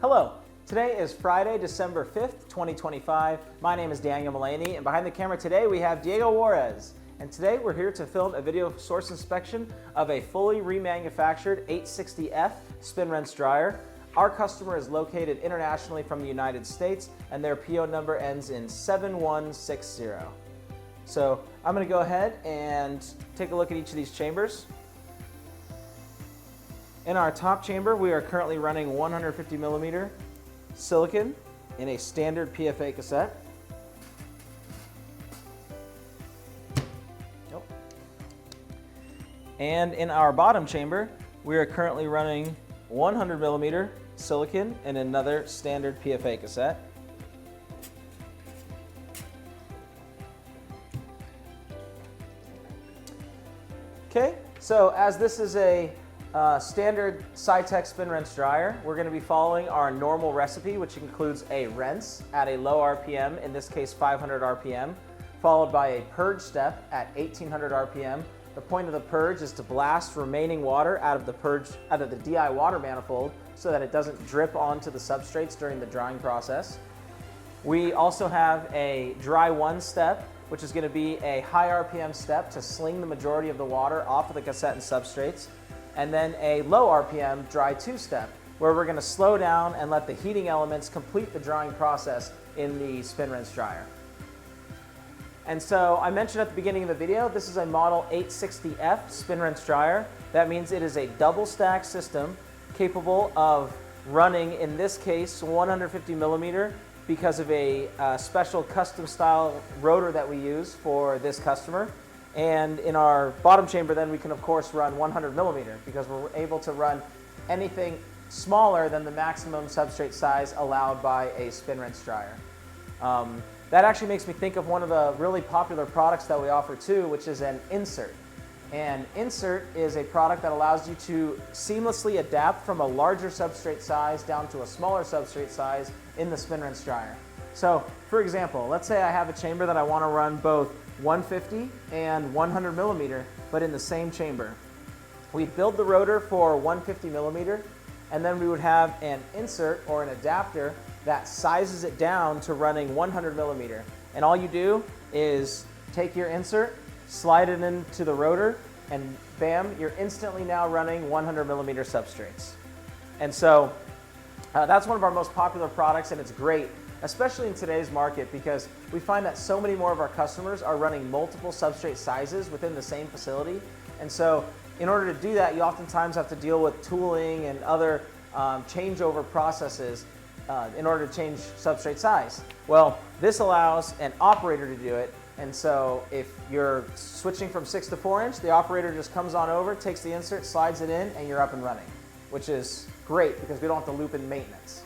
Hello, today is Friday, December 5th, 2025. My name is Daniel Mullany, and behind the camera today we have Diego Juarez. And today we're here to film a video source inspection of a fully remanufactured 860F spin rinse dryer. Our customer is located internationally from the United States, and their PO number ends in 7160. So I'm going to go ahead and take a look at each of these chambers. In our top chamber, we are currently running 150 millimeter silicon in a standard PFA cassette. And in our bottom chamber, we are currently running 100 millimeter silicon in another standard PFA cassette. Okay, so as this is a standard Sitek spin rinse dryer, we're going to be following our normal recipe, which includes a rinse at a low RPM, in this case 500 RPM, followed by a purge step at 1800 RPM. The point of the purge is to blast remaining water out of the DI water manifold so that it doesn't drip onto the substrates during the drying process. We also have a dry 1 step, which is going to be a high RPM step to sling the majority of the water off of the cassette and substrates. And then a low RPM dry 2 step, where we're going to slow down and let the heating elements complete the drying process in the spin rinse dryer. And so I mentioned at the beginning of the video, this is a model 860F spin rinse dryer. That means it is a double stack system capable of running, in this case, 150 millimeter because of a special custom style rotor that we use for this customer. And in our bottom chamber, then we can of course run 100 millimeter because we're able to run anything smaller than the maximum substrate size allowed by a spin rinse dryer. That actually makes me think of one of the really popular products that we offer too, which is an insert. An insert is a product that allows you to seamlessly adapt from a larger substrate size down to a smaller substrate size in the spin rinse dryer. So for example, let's say I have a chamber that I want to run both 150 and 100 millimeter, but in the same chamber. We'd build the rotor for 150 millimeter, and then we would have an insert or an adapter that sizes it down to running 100 millimeter. And all you do is take your insert, slide it into the rotor, and bam, you're instantly now running 100 millimeter substrates. And so that's one of our most popular products, and it's great, especially in today's market, because we find that so many more of our customers are running multiple substrate sizes within the same facility. And so in order to do that, you oftentimes have to deal with tooling and other changeover processes in order to change substrate size. Well, this allows an operator to do it. And so if you're switching from 6 to 4 inch, the operator just comes on over, takes the insert, slides it in, and you're up and running, which is great because we don't have to loop in maintenance.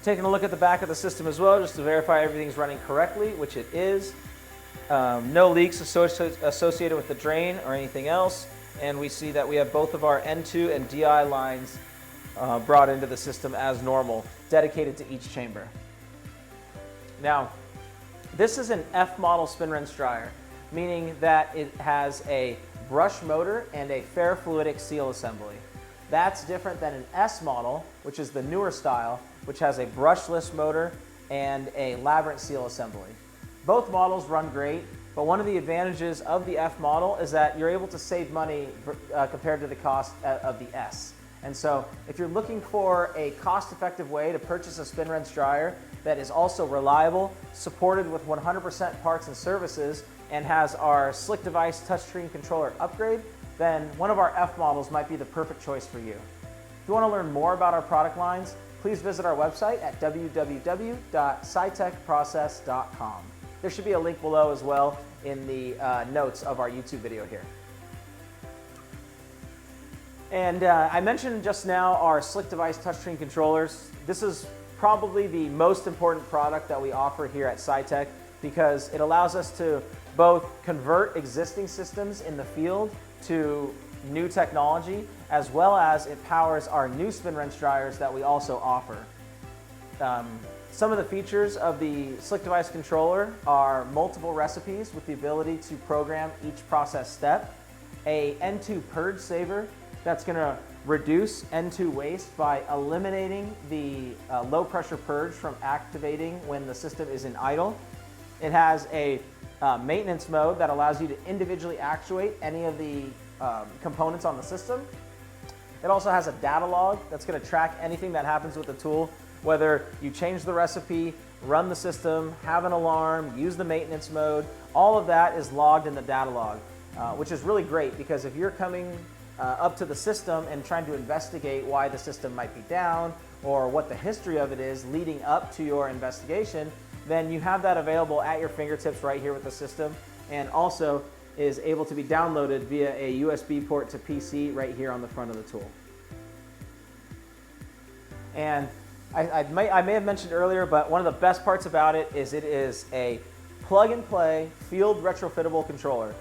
Taking a look at the back of the system as well, just to verify everything's running correctly, which it is. No leaks associated with the drain or anything else. And we see that we have both of our N2 and DI lines brought into the system as normal, dedicated to each chamber. Now, this is an F model spin rinse dryer, meaning that it has a brush motor and a ferrofluidic seal assembly. That's different than an S model, which is the newer style, which has a brushless motor and a labyrinth seal assembly. Both models run great, but one of the advantages of the F model is that you're able to save money compared to the cost of the S. And so if you're looking for a cost-effective way to purchase a spin rinse dryer that is also reliable, supported with 100% parts and services, and has our Slick Device touchscreen controller upgrade, then one of our F models might be the perfect choice for you. If you want to learn more about our product lines, please visit our website at www.sitekprocess.com. There should be a link below as well in the notes of our YouTube video here. And I mentioned just now our Slick Device touchscreen controllers. This is probably the most important product that we offer here at Sitek because it allows us to both convert existing systems in the field to new technology, as well as it powers our new spin rinse dryers that we also offer. Some of the features of the Slick Device controller are multiple recipes with the ability to program each process step, a N2 purge saver that's going to reduce N2 waste by eliminating the low pressure purge from activating when the system is in idle. It has a maintenance mode that allows you to individually actuate any of the components on the system. It also has a data log that's going to track anything that happens with the tool, whether you change the recipe, run the system, have an alarm, use the maintenance mode. All of that is logged in the data log, which is really great because if you're coming up to the system and trying to investigate why the system might be down or what the history of it is leading up to your investigation, then you have that available at your fingertips right here with the system, and also is able to be downloaded via a USB port to PC right here on the front of the tool. And I may have mentioned earlier, but one of the best parts about it is a plug-and-play field retrofittable controller.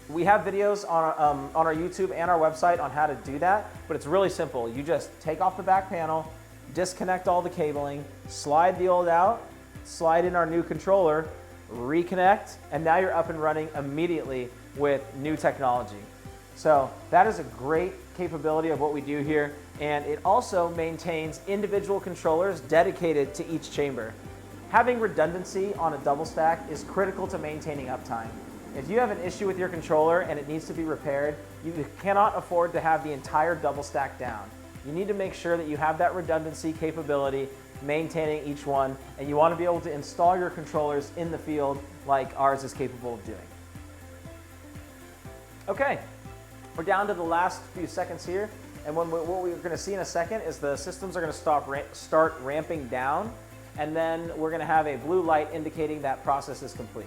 We have videos on our YouTube and our website on how to do that, but it's really simple. You just take off the back panel, disconnect all the cabling, slide the old out, slide in our new controller, reconnect, and now you're up and running immediately with new technology. So that is a great capability of what we do here, and it also maintains individual controllers dedicated to each chamber. Having redundancy on a double stack is critical to maintaining uptime. If you have an issue with your controller and it needs to be repaired, you cannot afford to have the entire double stack down. You need to make sure that you have that redundancy capability maintaining each one, and you want to be able to install your controllers in the field like ours is capable of doing. Okay, we're down to the last few seconds here, and what we're going to see in a second is the systems are going to start ramping down, and then we're going to have a blue light indicating that process is complete.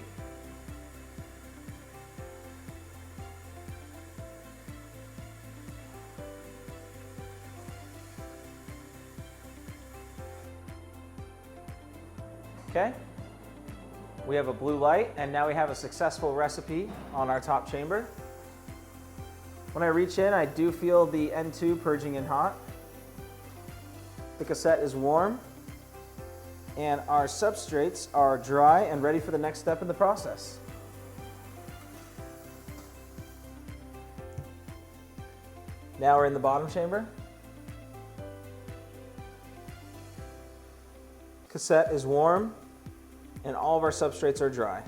Okay, we have a blue light, and now we have a successful recipe on our top chamber. When I reach in, I do feel the N2 purging in hot. The cassette is warm, and our substrates are dry and ready for the next step in the process. Now we're in the bottom chamber. Cassette is warm, and all of our substrates are dry.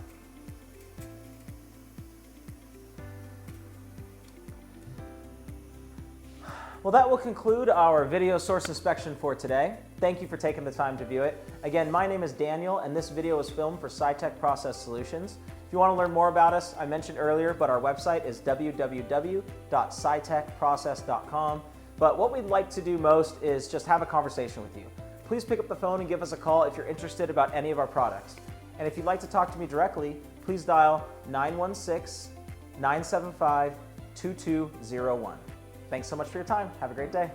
Well, that will conclude our video source inspection for today. Thank you for taking the time to view it. Again, my name is Daniel, and this video was filmed for Sitek Process Solutions. If you want to learn more about us, I mentioned earlier, but our website is www.sitekprocess.com. But what we'd like to do most is just have a conversation with you. Please pick up the phone and give us a call if you're interested about any of our products. And if you'd like to talk to me directly, please dial 916-975-2201. Thanks so much for your time. Have a great day.